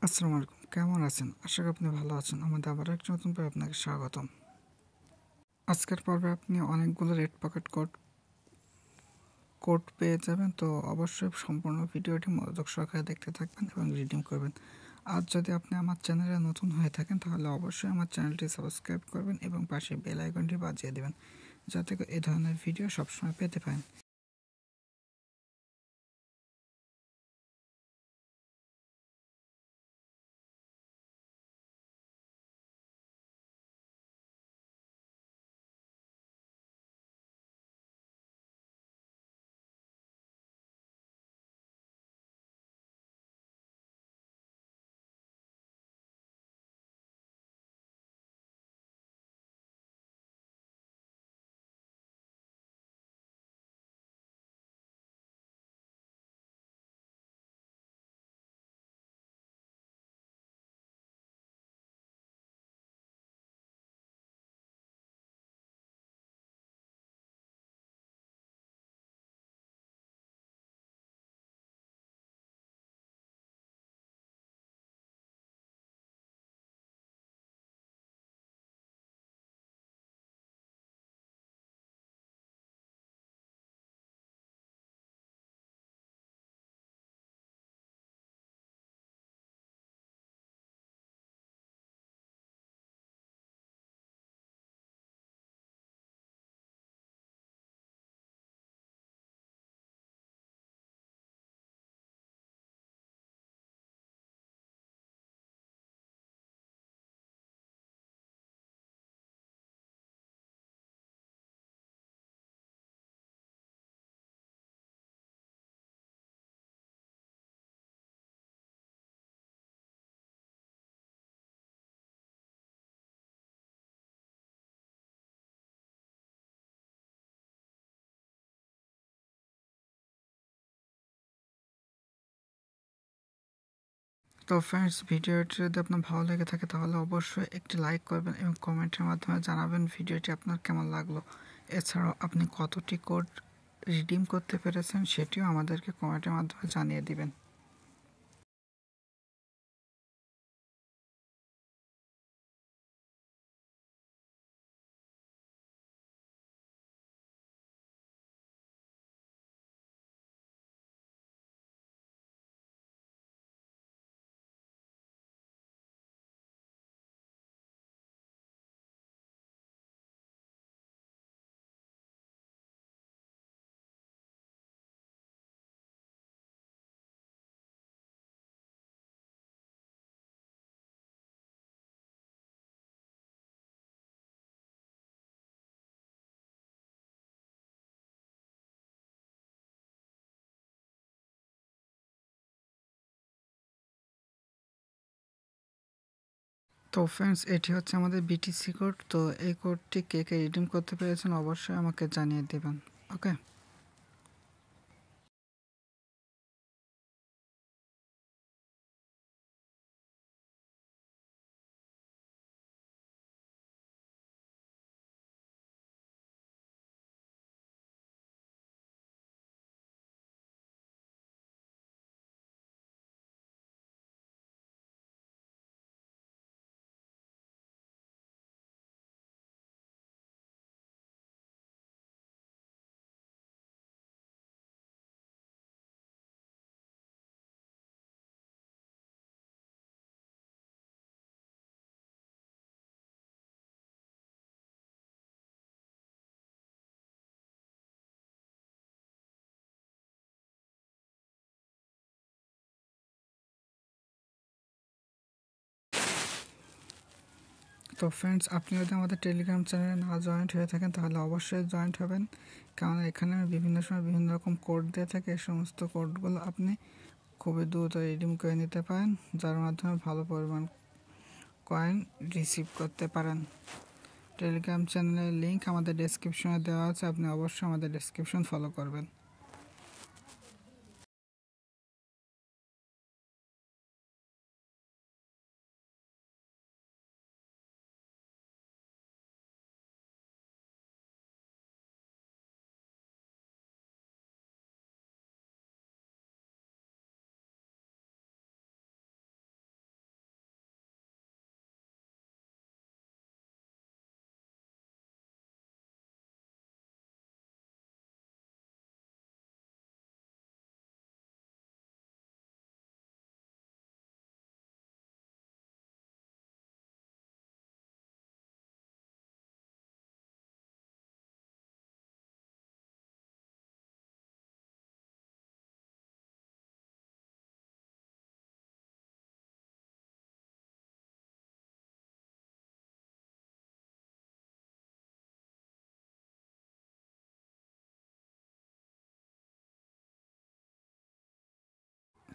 আসসালামু আলাইকুম, কেমন আছেন? আশা করি আপনি ভালো আছেন। আমাদের আবার একটা নতুন পর্বে আপনাকে স্বাগতম। আজকের পর্বে আপনি অনেকগুলো রেড পকেট কোড পেয়ে যাবেন, তো অবশ্যই সম্পূর্ণ ভিডিওটি মনোযোগ সহকারে দেখতে থাকবেন এবং রিডিম করবেন। আর যদি আপনি আমার চ্যানেলে নতুন হয়ে থাকেন তাহলে অবশ্যই আমার চ্যানেলটি সাবস্ক্রাইব করবেন এবং পাশে বেল আইকনটি বাজিয়ে দেবেন, যাতে এই ধরনের ভিডিও সবসময় পেতে পারেন। তো ফ্রেন্ডস, ভিডিওটি যদি আপনার ভালো লেগে থাকে তাহলে অবশ্যই একটি লাইক করবেন এবং কমেন্টের মাধ্যমে জানাবেন ভিডিওটি আপনার কেমন লাগলো। এছাড়াও আপনি কতটি কোড রিডিম করতে পেরেছেন সেটিও আমাদেরকে কমেন্টের মাধ্যমে জানিয়ে দিবেন। তো ফ্রেন্ডস, এটি হচ্ছে আমাদের বিটিসি কোড। তো এই কোডটি কে কে রিডিম করতে পেরেছেন অবশ্যই আমাকে জানিয়ে দেবেন। ওকে। তো ফ্রেন্ডস, আপনি যদি আমাদের টেলিগ্রাম চ্যানেলে না জয়েন্ট হয়ে থাকেন তাহলে অবশ্যই জয়েন্ট হবেন, কারণ এখানে আমি বিভিন্ন সময় বিভিন্ন রকম কোড দিয়ে থাকি। এই সমস্ত কোডগুলো আপনি খুবই দ্রুত রিডিম করে নিতে পারেন, যার মাধ্যমে ভালো পরিমাণ কয়েন রিসিভ করতে পারেন। টেলিগ্রাম চ্যানেলের লিঙ্ক আমাদের ডেসক্রিপশনে দেওয়া আছে, আপনি অবশ্যই আমাদের ডেসক্রিপশন ফলো করবেন।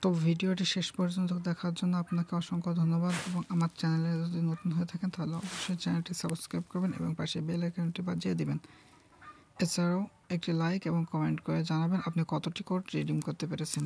তো ভিডিওটি শেষ পর্যন্ত দেখার জন্য আপনাকে অসংখ্য ধন্যবাদ এবং আমার চ্যানেলে যদি নতুন হয়ে থাকেন তাহলে অবশ্যই চ্যানেলটি সাবস্ক্রাইব করবেন এবং পাশে বেল আইকনটি বাজিয়ে দিবেন। এছাড়াও একটি লাইক এবং কমেন্ট করে জানাবেন আপনি কতটি কোড রিডিম করতে পেরেছেন।